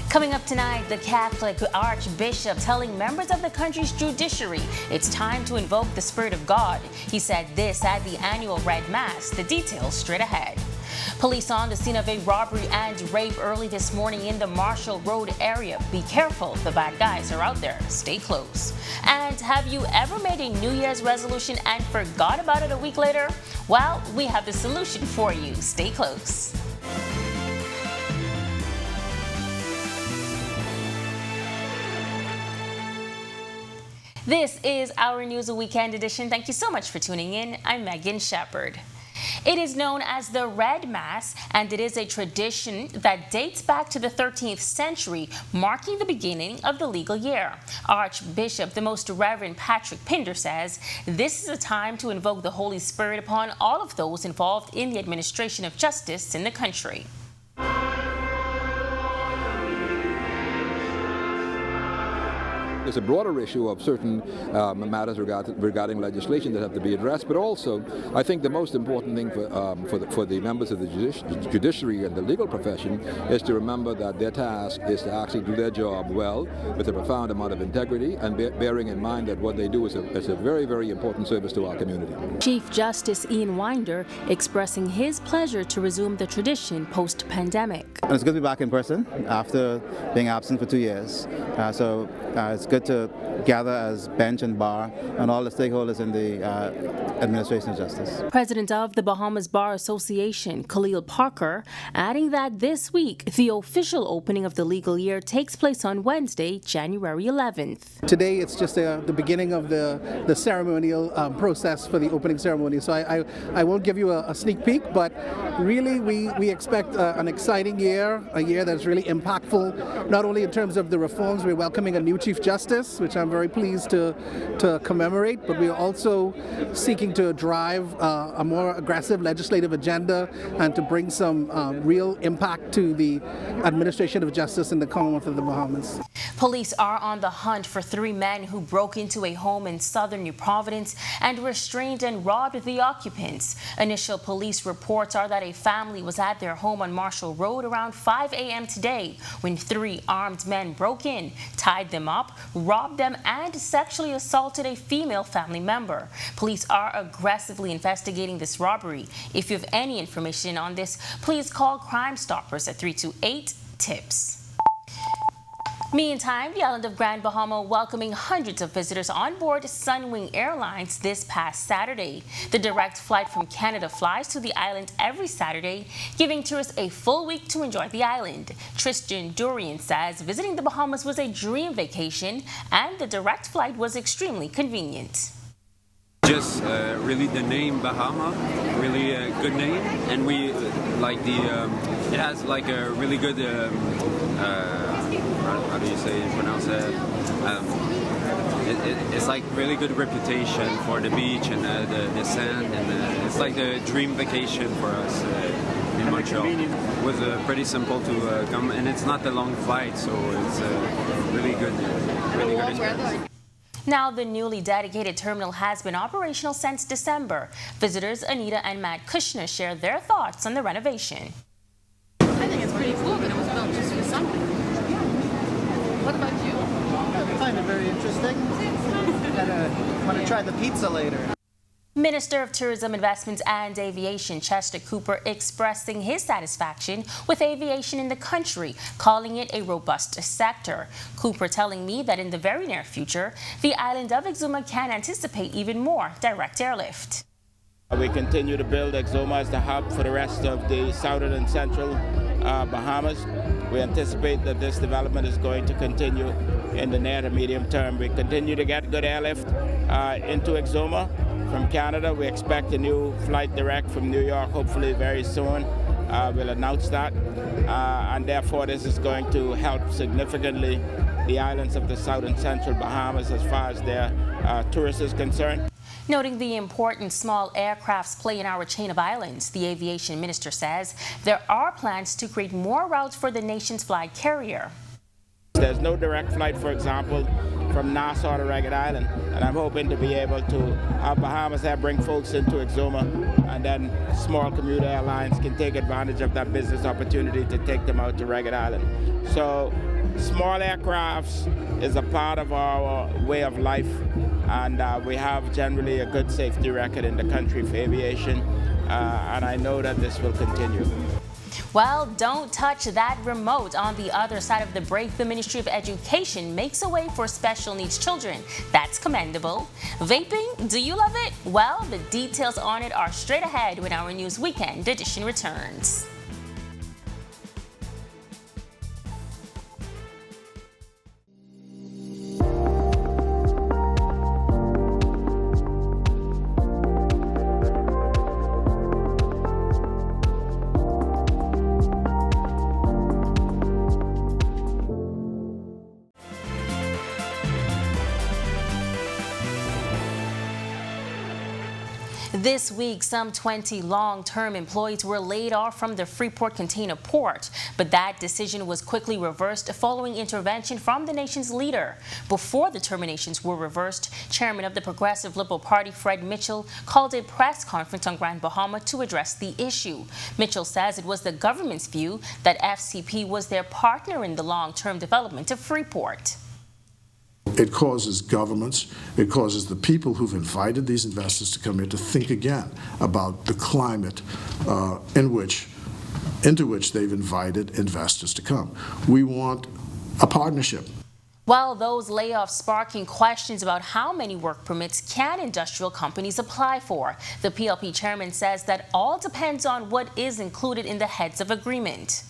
Coming up tonight, the Catholic Archbishop telling members of the country's judiciary it's time to invoke the Spirit of God. He said this at the annual Red Mass. The details straight ahead. Police on the scene of a robbery and rape early this morning in the Marshall Road area. Be careful, the bad guys are out there. Stay close. And have you ever made a New Year's resolution and forgot about it a week later? Well, we have the solution for you. Stay close. This is Our News Weekend Edition. Thank you so much for tuning in. I'm Megan Shepard. It is known as the Red Mass, and it is a tradition that dates back to the 13th century, marking the beginning of the legal year. Archbishop, the Most Reverend Patrick Pinder, says this is a time to invoke the Holy Spirit upon all of those involved in the administration of justice in the country. There's a broader issue of certain matters regarding legislation that have to be addressed, but also I think the most important thing for the members of the judiciary and the legal profession is to remember that their task is to actually do their job well with a profound amount of integrity and bearing in mind that what they do is a very, very important service to our community. Chief Justice Ian Winder expressing his pleasure to resume the tradition post-pandemic. And it's good to be back in person after being absent for 2 years. So it's good to gather as bench and bar and all the stakeholders in the administration of justice. President of the Bahamas Bar Association, Khalil Parker, adding that this week the official opening of the legal year takes place on Wednesday, January 11th. Today it's just the beginning of the ceremonial process for the opening ceremony. So I won't give you a sneak peek, but really we expect an exciting year, a year that's really impactful, not only in terms of the reforms. We're welcoming a new Chief Justice, which I'm very pleased to commemorate, but we are also seeking to drive a more aggressive legislative agenda and to bring some real impact to the administration of justice in the Commonwealth of the Bahamas. Police are on the hunt for 3 men who broke into a home in southern New Providence and restrained and robbed the occupants. Initial police reports are that a family was at their home on Marshall Road around 5 a.m. today when 3 armed men broke in, tied them up, robbed them, and sexually assaulted a female family member. Police are aggressively investigating this robbery. If you have any information on this, please call Crime Stoppers at 328-TIPS. Meantime, the island of Grand Bahama welcoming hundreds of visitors on board Sunwing Airlines this past Saturday. The direct flight from Canada flies to the island every Saturday, giving tourists a full week to enjoy the island. Tristan Durian says visiting the Bahamas was a dream vacation and the direct flight was extremely convenient. Just really the name Bahama, really a good name, and we like it has like a really good how do you pronounce it? It's like really good reputation for the beach and the sand, and it's like the dream vacation for us in Montreal. It was pretty simple to come, and it's not a long flight, so it's really good experience. Now, the newly dedicated terminal has been operational since December. Visitors Anita and Matt Kushner share their thoughts on the renovation. I think it's pretty cool that it was built just for something. What about you? I find it very interesting. Want to try the pizza later. Minister of Tourism, Investments and Aviation Chester Cooper expressing his satisfaction with aviation in the country, calling it a robust sector. Cooper telling me that in the very near future, the island of Exuma can anticipate even more direct airlift. We continue to build Exuma as the hub for the rest of the southern and central Bahamas. We anticipate that this development is going to continue in the near to medium term. We continue to get good airlift into Exuma from Canada. We expect a new flight direct from New York, hopefully very soon. We'll announce that. And therefore, this is going to help significantly the islands of the south and central Bahamas as far as their tourists is concerned. Noting the important small aircrafts play in our chain of islands, the aviation minister says there are plans to create more routes for the nation's flag carrier. There's no direct flight, for example, from Nassau to Ragged Island, and I'm hoping to be able to have Bahamas Air bring folks into Exuma, and then small commuter airlines can take advantage of that business opportunity to take them out to Ragged Island. So small aircrafts is a part of our way of life, and we have generally a good safety record in the country for aviation, and I know that this will continue. Well, don't touch that remote. On the other side of the break, the Ministry of Education makes a way for special needs children. That's commendable. Vaping, do you love it? Well, the details on it are straight ahead when our News Weekend edition returns. This week, some 20 long-term employees were laid off from the Freeport container port, but that decision was quickly reversed following intervention from the nation's leader. Before the terminations were reversed, Chairman of the Progressive Liberal Party, Fred Mitchell, called a press conference on Grand Bahama to address the issue. Mitchell says it was the government's view that FCP was their partner in the long-term development of Freeport. It causes governments, it causes the people who've invited these investors to come here to think again about the climate into which they've invited investors to come. We want a partnership. While those layoffs sparking questions about how many work permits can industrial companies apply for, the PLP chairman says that all depends on what is included in the heads of agreement.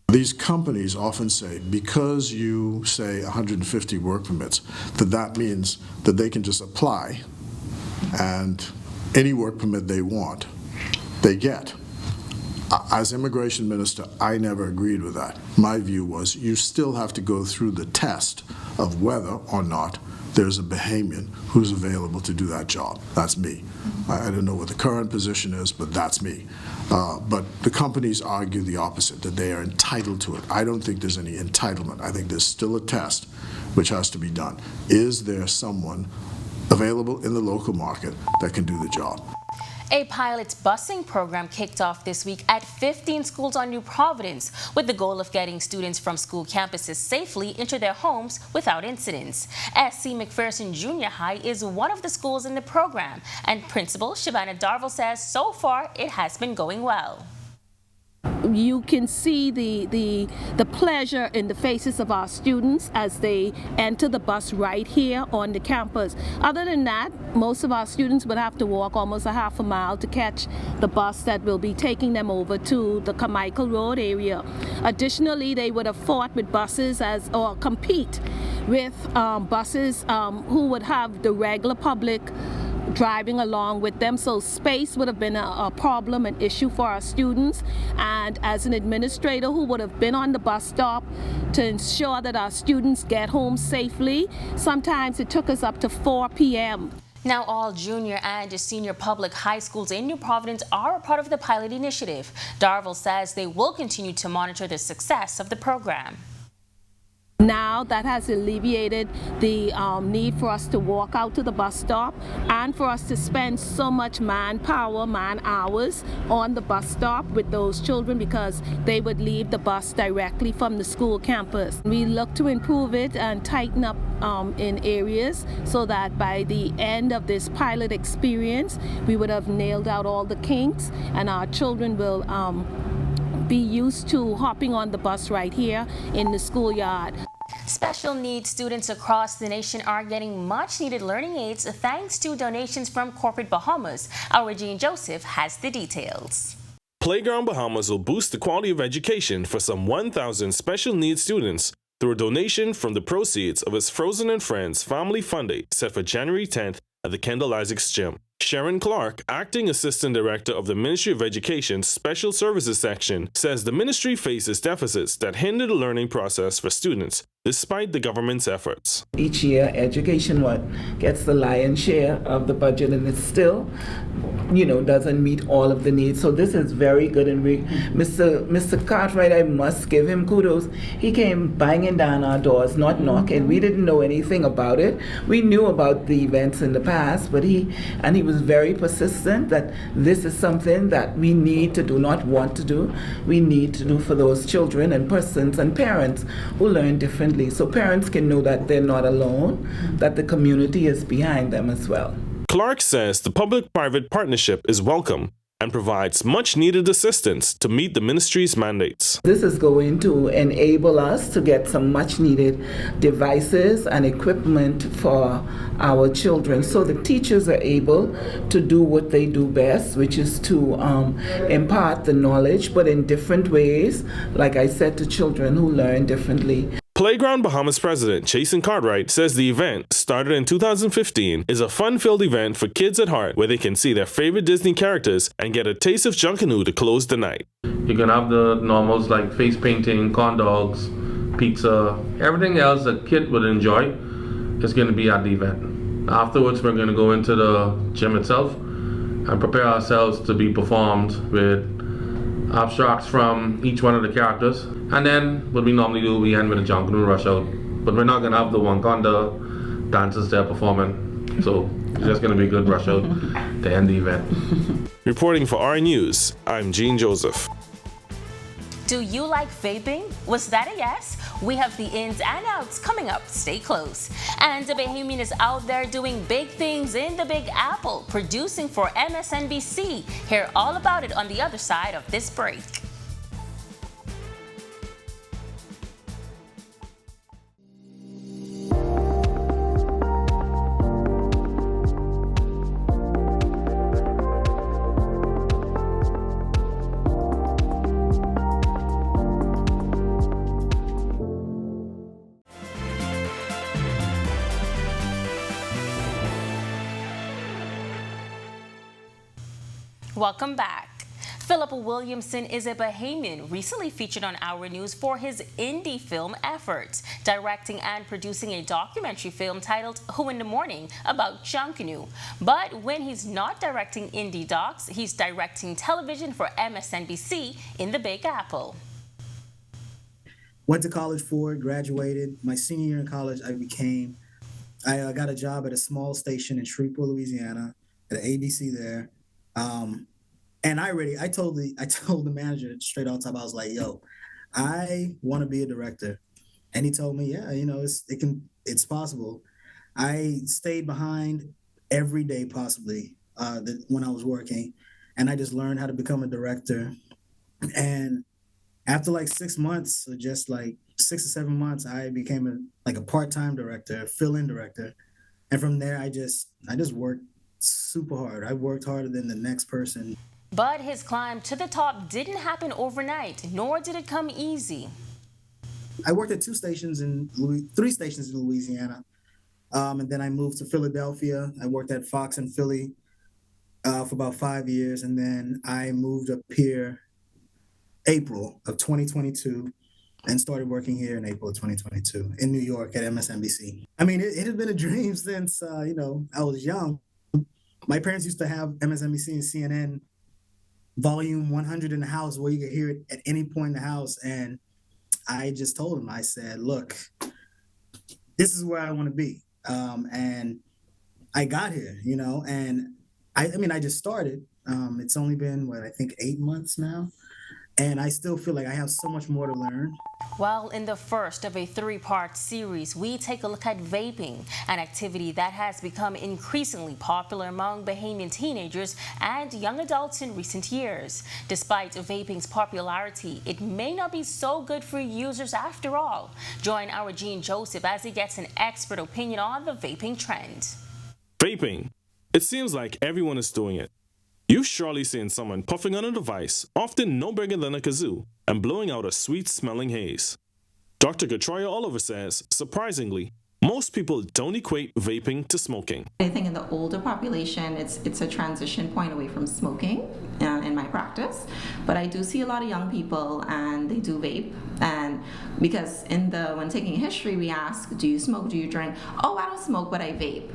These companies often say, because you say 150 work permits, that means that they can just apply and any work permit they want, they get. As immigration minister, I never agreed with that. My view was you still have to go through the test of whether or not there's a Bahamian who's available to do that job. That's me. I don't know what the current position is, but that's me. But the companies argue the opposite, that they are entitled to it. I don't think there's any entitlement. I think there's still a test which has to be done. Is there someone available in the local market that can do the job? A pilot busing program kicked off this week at 15 schools on New Providence with the goal of getting students from school campuses safely into their homes without incidents. SC McPherson Junior High is one of the schools in the program, and Principal Shabana Darville says so far it has been going well. You can see the pleasure in the faces of our students as they enter the bus right here on the campus. Other than that, most of our students would have to walk almost a half a mile to catch the bus that will be taking them over to the Carmichael Road area. Additionally, they would have fought with buses or compete with buses who would have the regular public driving along with them, so space would have been a problem, an issue for our students. And as an administrator who would have been on the bus stop to ensure that our students get home safely, sometimes it took us up to 4 p.m. Now, all junior and senior public high schools in New Providence are a part of the pilot initiative. Darville says they will continue to monitor the success of the program. Now that has alleviated the need for us to walk out to the bus stop and for us to spend so much manpower, man hours on the bus stop with those children because they would leave the bus directly from the school campus. We look to improve it and tighten up in areas so that by the end of this pilot experience we would have nailed out all the kinks and our children will be used to hopping on the bus right here in the schoolyard. Special needs students across the nation are getting much needed learning aids thanks to donations from corporate Bahamas. Our Jean Joseph has the details. Playground Bahamas will boost the quality of education for some 1,000 special needs students through a donation from the proceeds of its Frozen and Friends Family Fun Day set for January 10th at the Kendall Isaacs Gym. Sharon Clark, Acting Assistant Director of the Ministry of Education's Special Services Section, says the ministry faces deficits that hinder the learning process for students despite the government's efforts. Each year, education gets the lion's share of the budget, and it still, doesn't meet all of the needs. So this is very good, and Mr. Cartwright, I must give him kudos. He came banging down our doors, not knocking. We didn't know anything about it. We knew about the events in the past, but he was very persistent that this is something that we need to do, not want to do. We need to do for those children and persons and parents who learn differently. So parents can know that they're not alone, that the community is behind them as well. Clark says the public-private partnership is welcome and provides much-needed assistance to meet the ministry's mandates. This is going to enable us to get some much-needed devices and equipment for our children, so the teachers are able to do what they do best, which is to impart the knowledge, but in different ways, like I said, to children who learn differently. Playground Bahamas president Chasen Cartwright says the event, started in 2015, is a fun-filled event for kids at heart where they can see their favorite Disney characters and get a taste of Junkanoo to close the night. You can have the normals like face painting, corn dogs, pizza, everything else a kid would enjoy is going to be at the event. Afterwards, we're going to go into the gym itself and prepare ourselves to be performed with abstracts from each one of the characters. And then what we normally do, we end with a Junkanoo rush out. But we're not going to have the Wakanda dancers there performing. So it's just going to be a good rush out to end the event. Reporting for Our News, I'm Gene Joseph. Do you like vaping? Was that a yes? We have the ins and outs coming up. Stay close. And the Bahamian is out there doing big things in the Big Apple, producing for MSNBC. Hear all about it on the other side of this break. Welcome back. Philip Williamson is a Bahamian recently featured on Our News for his indie film efforts, directing and producing a documentary film titled Who in the Morning about Junkanoo. But when he's not directing indie docs, he's directing television for MSNBC in the Big Apple. Went to college for it, graduated. My senior year in college, I got a job at a small station in Freeport, Louisiana, at ABC there. And I told the manager straight off the top, I was like, yo, I want to be a director. And he told me, yeah, it's possible. I stayed behind every day possibly when I was working, and I just learned how to become a director. And after like 6 months, or just like 6 or 7 months, I became a part-time director, fill-in director. And from there, I just worked super hard. I worked harder than the next person. But his climb to the top didn't happen overnight, nor did it come easy. I worked at 3 stations in Louisiana. And then I moved to Philadelphia. I worked at Fox in Philly for about 5 years. And then I moved up here April of 2022 and started working here in April of 2022 in New York at MSNBC. I mean, it had been a dream since, I was young. My parents used to have MSNBC and CNN volume 100 in the house where you could hear it at any point in the house. And I just told them, I said, look, this is where I want to be. And I got here, and I just started. It's only been, 8 months now. And I still feel like I have so much more to learn. Well, in the first of a 3-part series, we take a look at vaping, an activity that has become increasingly popular among Bahamian teenagers and young adults in recent years. Despite vaping's popularity, it may not be so good for users after all. Join our Gene Joseph as he gets an expert opinion on the vaping trend. Vaping. It seems like everyone is doing it. You've surely seen someone puffing on a device, often no bigger than a kazoo, and blowing out a sweet-smelling haze. Dr. Gatroya Oliver says, surprisingly, most people don't equate vaping to smoking. I think in the older population, it's a transition point away from smoking, in my my practice, but I do see a lot of young people and they do vape. And because when taking history, we ask, do you smoke, do you drink? Oh, I don't smoke, but I vape.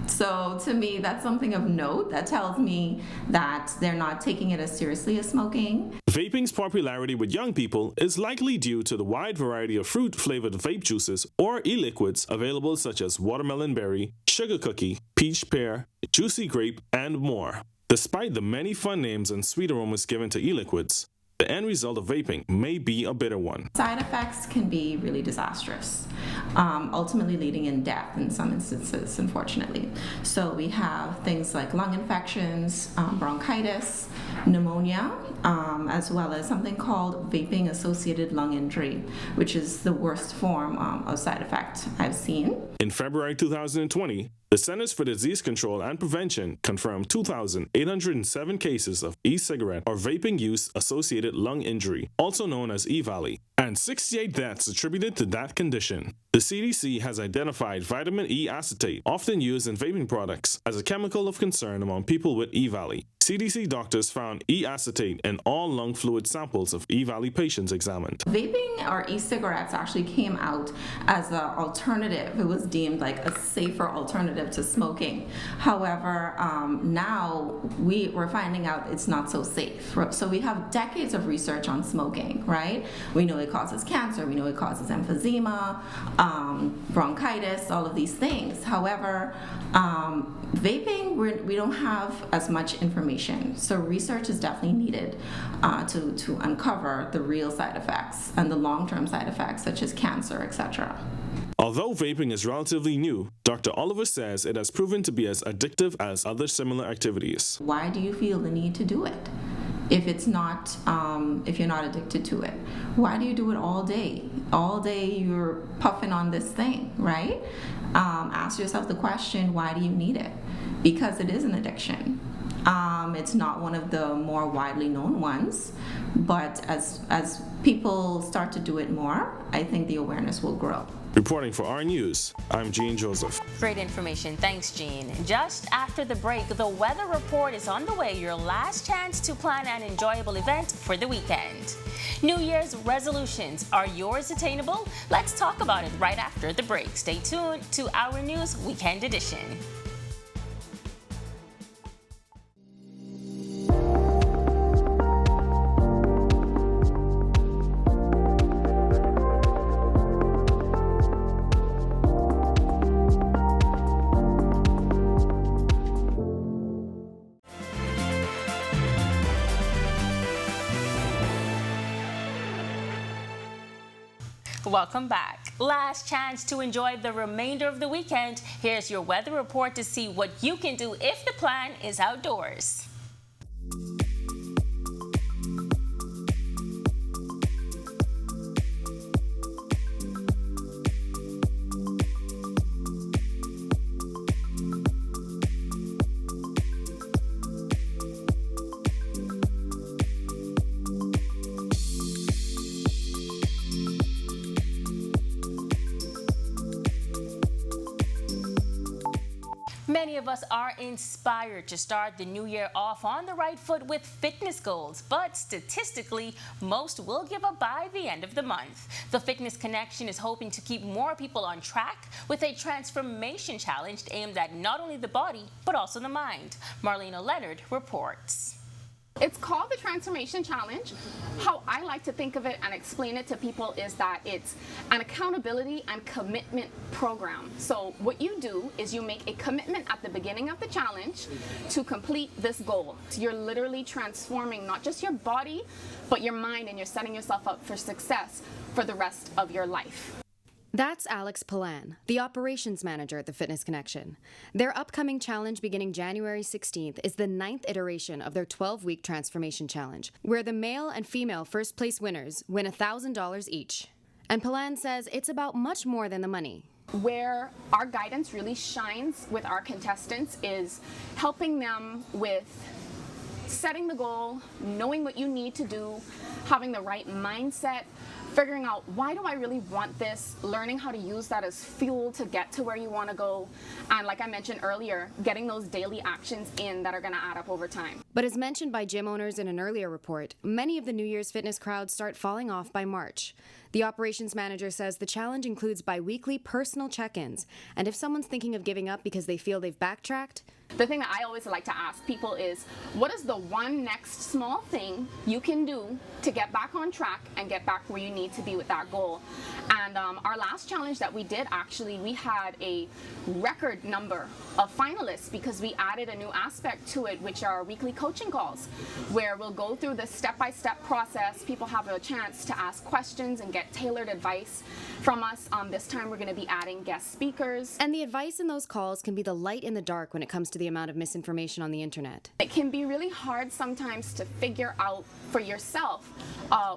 So to me, that's something of note that tells me that they're not taking it as seriously as smoking. Vaping's popularity with young people is likely due to the wide variety of fruit-flavored vape juices or e-liquids available, such as watermelon berry, sugar cookie, peach pear, juicy grape, and more. Despite the many fun names and sweet aromas given to e-liquids, the end result of vaping may be a bitter one. Side effects can be really disastrous, ultimately leading in death in some instances, unfortunately. So we have things like lung infections, bronchitis, pneumonia, as well as something called vaping-associated lung injury, which is the worst form of side effect I've seen. In February 2020, the Centers for Disease Control and Prevention confirmed 2,807 cases of e-cigarette or vaping use-associated lung injury, also known as EVALI, and 68 deaths attributed to that condition. The CDC has identified vitamin E acetate, often used in vaping products, as a chemical of concern among people with EVALI. CDC doctors found E-acetate in all lung fluid samples of EVALI patients examined. Vaping or e-cigarettes actually came out as an alternative. It was deemed like a safer alternative to smoking. However, now we're finding out it's not so safe. So we have decades of research on smoking, right? We know it causes cancer, we know it causes emphysema, bronchitis, all of these things. However, vaping, we don't have as much information. So research is definitely needed to uncover the real side effects and the long-term side effects such as cancer, etc. Although vaping is relatively new, Dr. Oliver says it has proven to be as addictive as other similar activities. Why do you feel the need to do it? If it's not, if you're not addicted to it, why do you do it all day? All day you're puffing on this thing, right? Ask yourself the question, why do you need it? Because it is an addiction. It's not one of the more widely known ones, but as people start to do it more, I think the awareness will grow. Reporting for Our News, I'm Gene Joseph. Great information. Thanks, Gene. Just after the break, the weather report is on the way, your last chance to plan an enjoyable event for the weekend. New Year's resolutions, are yours attainable? Let's talk about it right after the break. Stay tuned to Our News Weekend Edition. Welcome back. Last chance to enjoy the remainder of the weekend. Here's your weather report to see what you can do if the plan is outdoors. Many of us are inspired to start the new year off on the right foot with fitness goals, but statistically, most will give up by the end of the month. The Fitness Connection is hoping to keep more people on track with a transformation challenge aimed at not only the body, but also the mind. Marlena Leonard reports. It's called the Transformation Challenge. How I like to think of it and explain it to people is that it's an accountability and commitment program. So what you do is you make a commitment at the beginning of the challenge to complete this goal. So you're literally transforming not just your body, but your mind, and you're setting yourself up for success for the rest of your life. That's Alex Palan, the operations manager at the Fitness Connection. Their upcoming challenge beginning January 16th is the 9th iteration of their 12-week transformation challenge, where the male and female first-place winners win $1,000 each. And Palan says it's about much more than the money. Where our guidance really shines with our contestants is helping them with setting the goal, knowing what you need to do, having the right mindset, figuring out why do I really want this, learning how to use that as fuel to get to where you want to go, and like I mentioned earlier, getting those daily actions in that are going to add up over time. But as mentioned by gym owners in an earlier report, many of the New Year's fitness crowds start falling off by March. The operations manager says the challenge includes bi-weekly personal check-ins, and if someone's thinking of giving up because they feel they've backtracked, the thing that I always like to ask people is, what is the one next small thing you can do to get back on track and get back where you need to be with that goal? And our last challenge that we did, actually, we had a record number of finalists because we added a new aspect to it, which are weekly coaching calls, where we'll go through the step-by-step process. People have a chance to ask questions and get tailored advice from us. This time we're going to be adding guest speakers. And the advice in those calls can be the light in the dark when it comes to the amount of misinformation on the internet. It can be really hard sometimes to figure out for yourself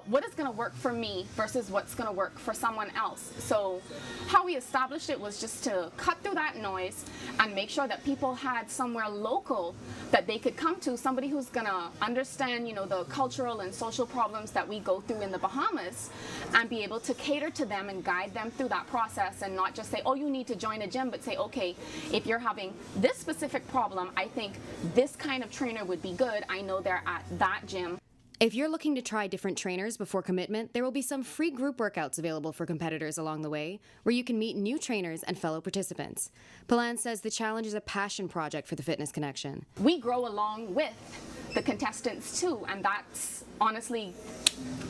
what is going to work for me versus what's going to work for someone else. So how we established it was just to cut through that noise and make sure that people had somewhere local that they could come to, somebody who's going to understand, you know, the cultural and social problems that we go through in the Bahamas, and be able to cater to them and guide them through that process, and not just say, oh, you need to join a gym, but say, okay, if you're having this specific problem, I think this kind of trainer would be good. I know they're at that gym. If you're looking to try different trainers before commitment, there will be some free group workouts available for competitors along the way, where you can meet new trainers and fellow participants. Palan says the challenge is a passion project for the Fitness Connection. We grow along with the contestants too, and that's honestly,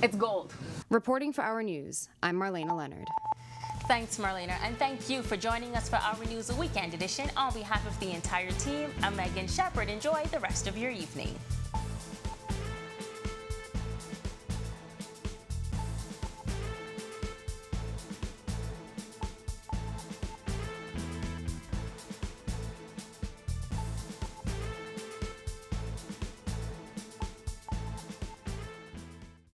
it's gold. Reporting for Our News, I'm Marlena Leonard. Thanks, Marlena, and thank you for joining us for Our News Weekend Edition. On behalf of the entire team, I'm Megan Shepard. Enjoy the rest of your evening.